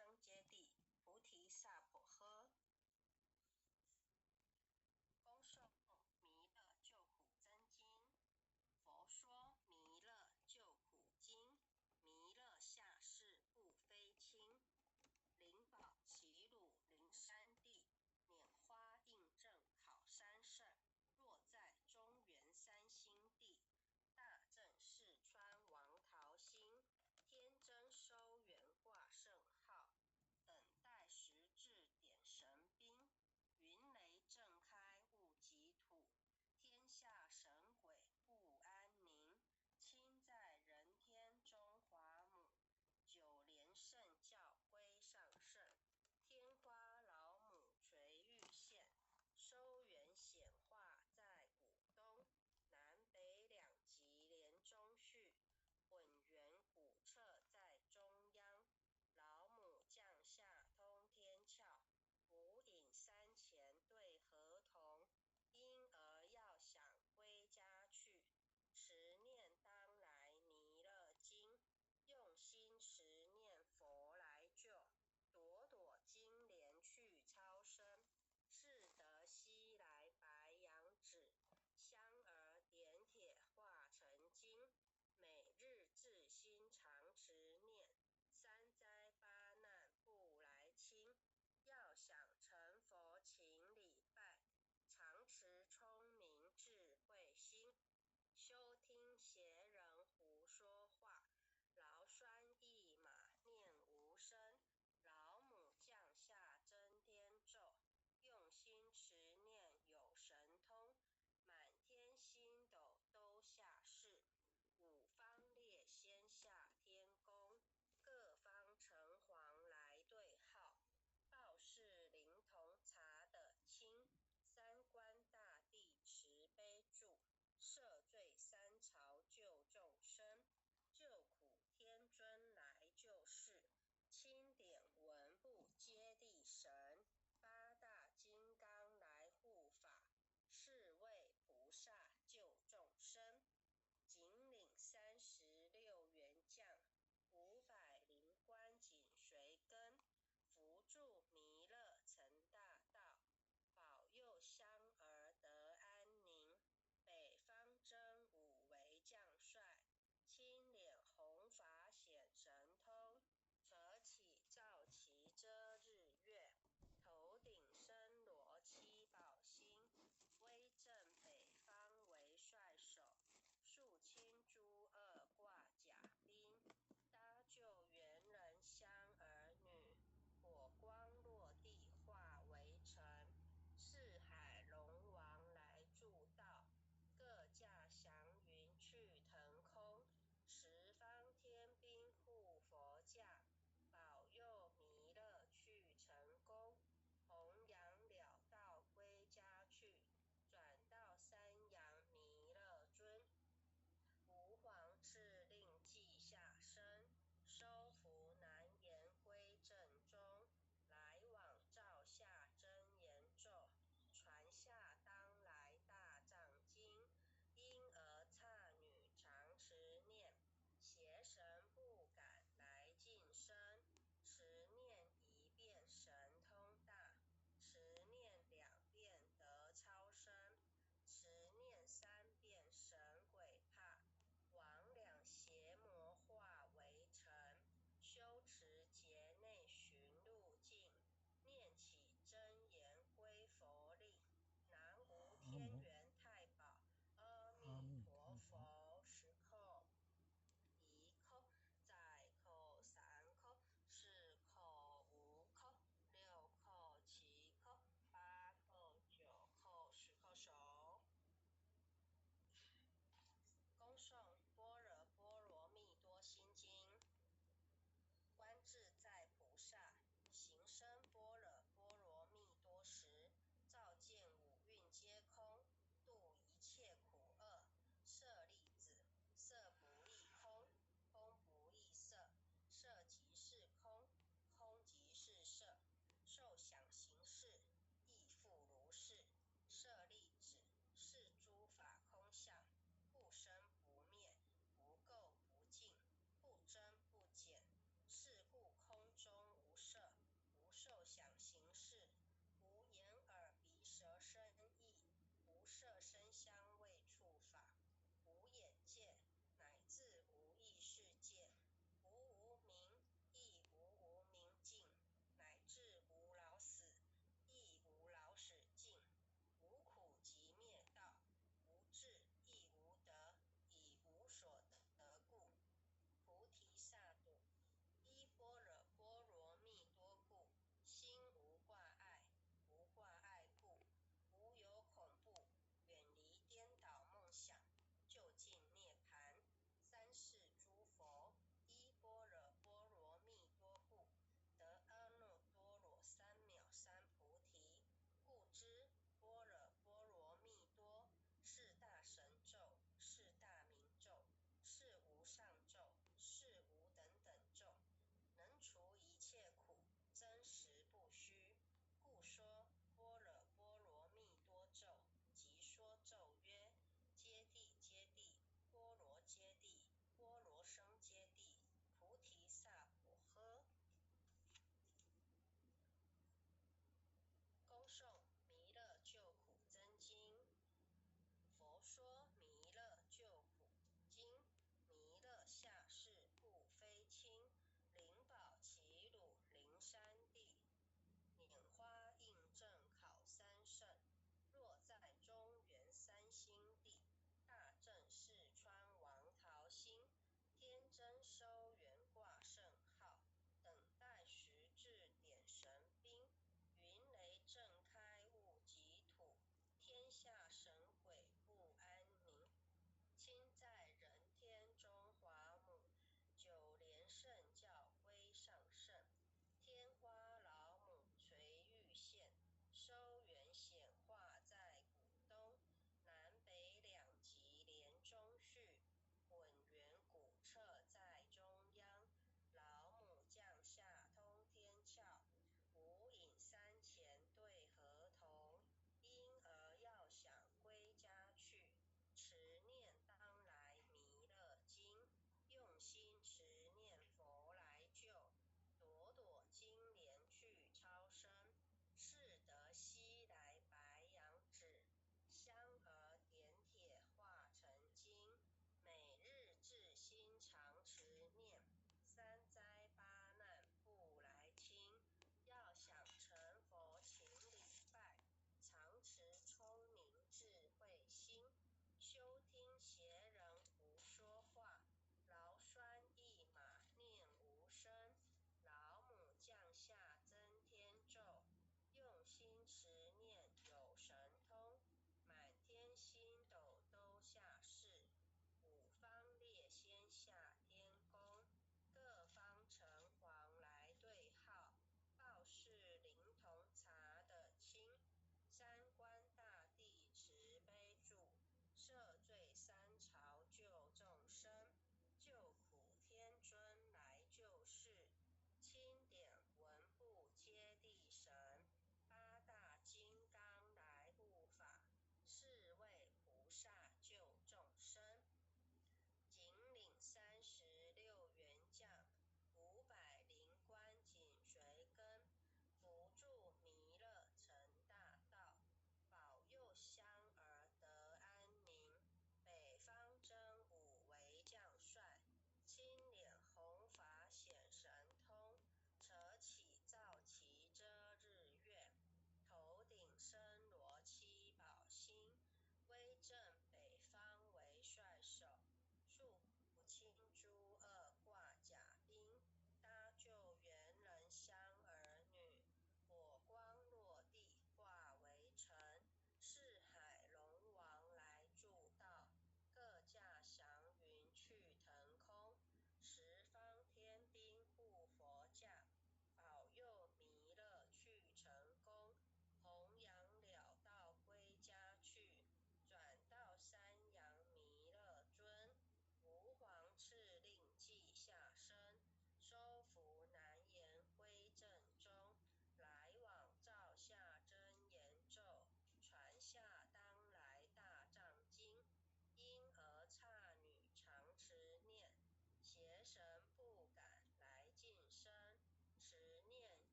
生揭谛，菩提萨婆诃。恭诵弥勒救苦真经。佛说弥勒救苦经，弥勒下世不非轻。灵宝齐鲁灵山地，拈花印证考三圣。若在中原三星地，大正四川王桃心。天真收圆挂圣号，等待时至点神兵。云雷震开物极土，天下神鬼不安宁。亲在人天中华母，九莲圣教归上圣。天花老母垂玉线，收圆显化在古东。南北两极连中续，混元古彻在中央。老母降下通天窍，无影山前对合同。婴儿要想归家去，持念当来弥勒经。用心持念佛来救，朵朵金莲去超生。是得西来白羊指，香儿点铁化成金。每日至心常持念，三灾八难不来侵。要想成佛请礼拜，常持聪明智慧心。休听邪人胡说话，劳酸一马念无声。老母降下真天咒，用心持念有神通。满天星斗都下世，五方列仙下天宫。各方城隍来对号，报事灵童查得清。三官大帝慈悲助，赦罪三朝救众生。救苦天尊来救世，钦点文部接地神。八大金刚来护法，是为菩萨救众生。紧领36员将，500灵官紧随跟。扶助弥勒成大道，保佑香儿得安宁。北方真武为将帅，青脸红发显神通。合起照旗遮日月，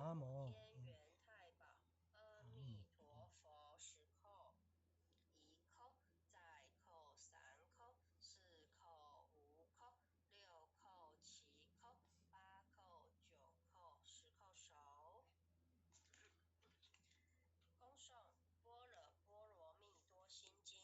南无天元太保，阿弥陀佛，10叩，1叩，再叩3叩，4叩5叩，6叩7叩，8叩9叩，10叩手。恭诵般若波罗蜜多心经。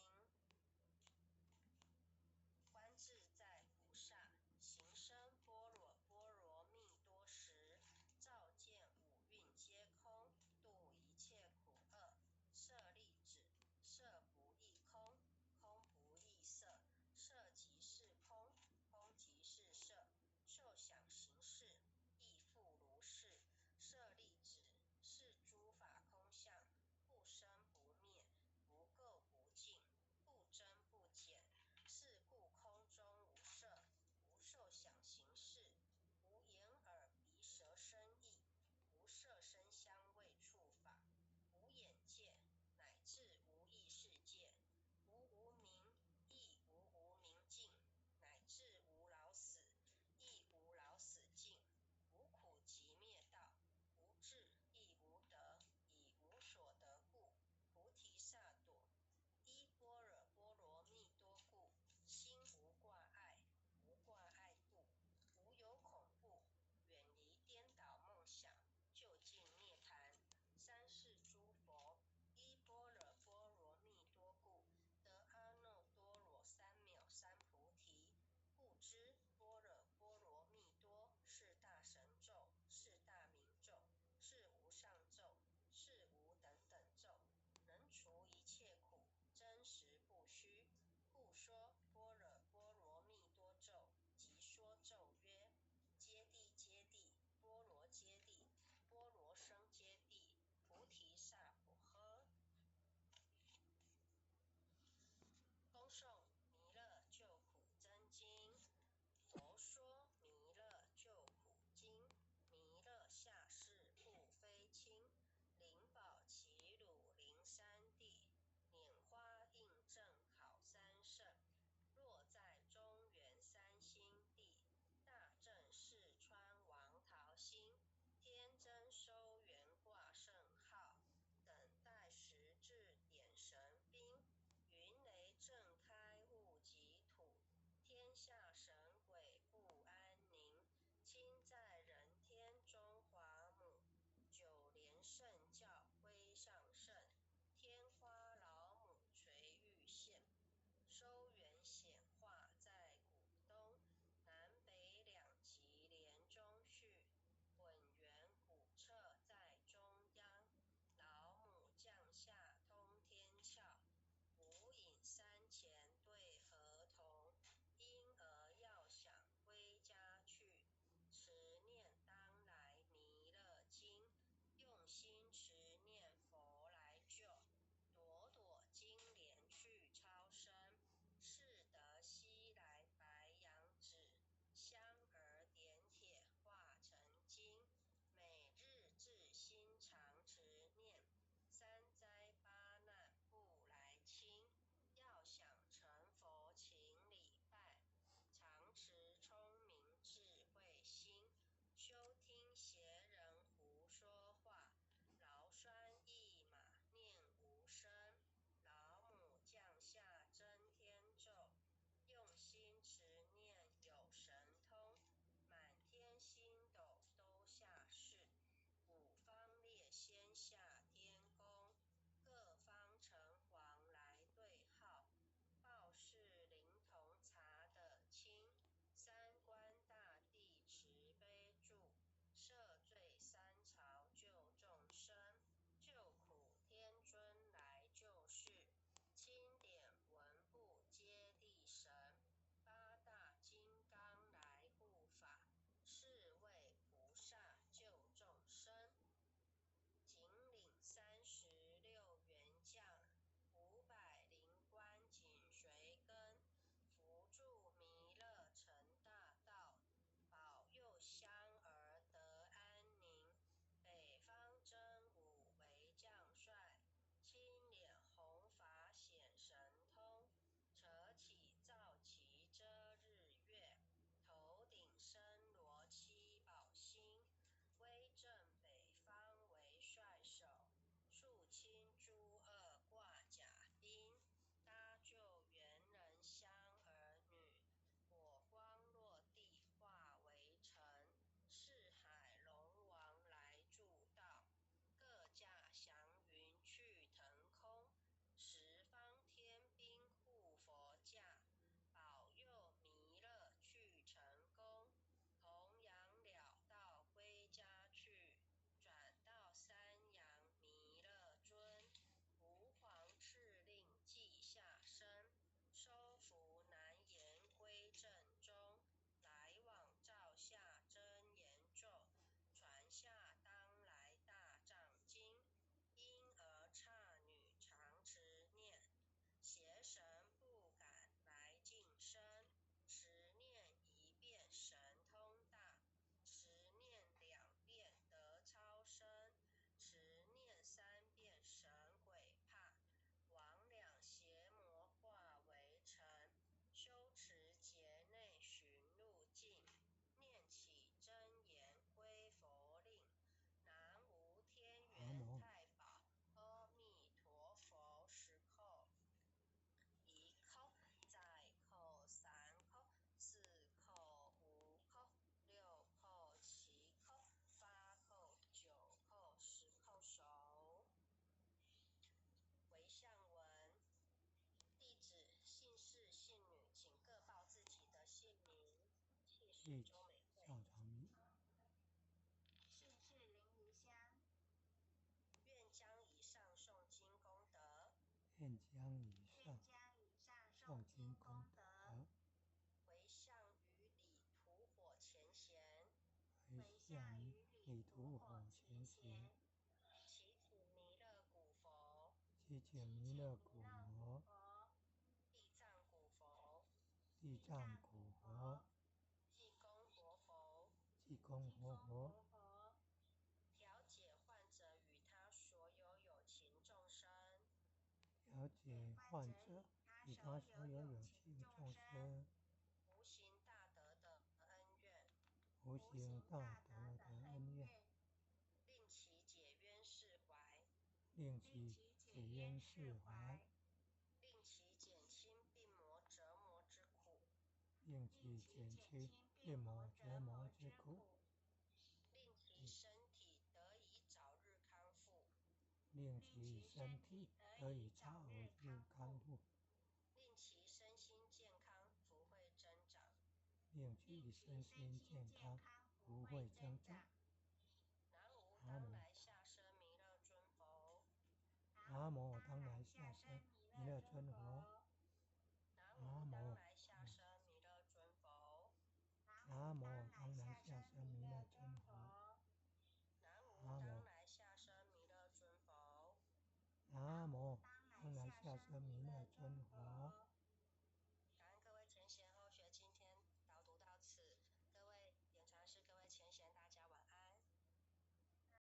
观自在菩萨行深般若波罗蜜多时，照见五蕴皆空，度一切苦厄。舍利子，色不异空，空不异色，色即是空，空即是色，受想行识亦复如是。舍利子，是诸法空相，不生不灭，不垢不净，不增不减。是故空中无色，无受想行识，无眼耳鼻舌身意，无色声香味触法，无眼界，乃至无意识界，无无明，亦无无明尽，乃至无老死，亦无老死尽，无苦集灭道，无智亦无得，以无所得故，菩提萨埵依般若波罗蜜多故，心无挂碍，无挂碍故，无有恐怖，远离颠倒梦想，究竟涅槃。三世诸佛依般若波罗蜜多故，得阿耨多罗三藐三菩提。故知般若波罗蜜多是大神咒，是大明咒，是无上咒，是无等等咒，能除一切苦，真实不虚。故说般若波罗蜜多咒，即说咒曰：揭谛揭谛，波罗揭谛，波罗僧揭谛，菩提萨婆诃。恭诵弥勒救苦真经。佛说弥勒救苦经，弥勒下世不非轻，灵宝齐鲁灵山地，拈花印证考三圣，请周美惠。校长语。世至凌云香，愿将以上诵经功德，愿将以愿上将以上诵诵经经功功德，德回向于礼土火前贤，回向于礼土火前贤，祈请弥勒古佛、祈请弥勒古佛、地藏古佛、地藏古佛、济公活佛、济公活佛，调解患者与他所有有情众生，了解患者与他所有有情众生无形大德的恩怨，无形大德的恩怨，令其解冤释怀，令其解冤释怀，令其减轻病魔折磨之苦，令其减轻病魔折磨之苦，令其身体得以早日康复，令其身体得以早日康复，令其身心健康福慧增长。令其身心健康福慧增长。南无当来下生弥勒尊佛。南无当来下生弥勒尊佛。南无当来下生弥勒尊佛。南无当来下生弥勒尊佛。南无当来下生弥勒尊佛。南无当来下生弥勒尊佛。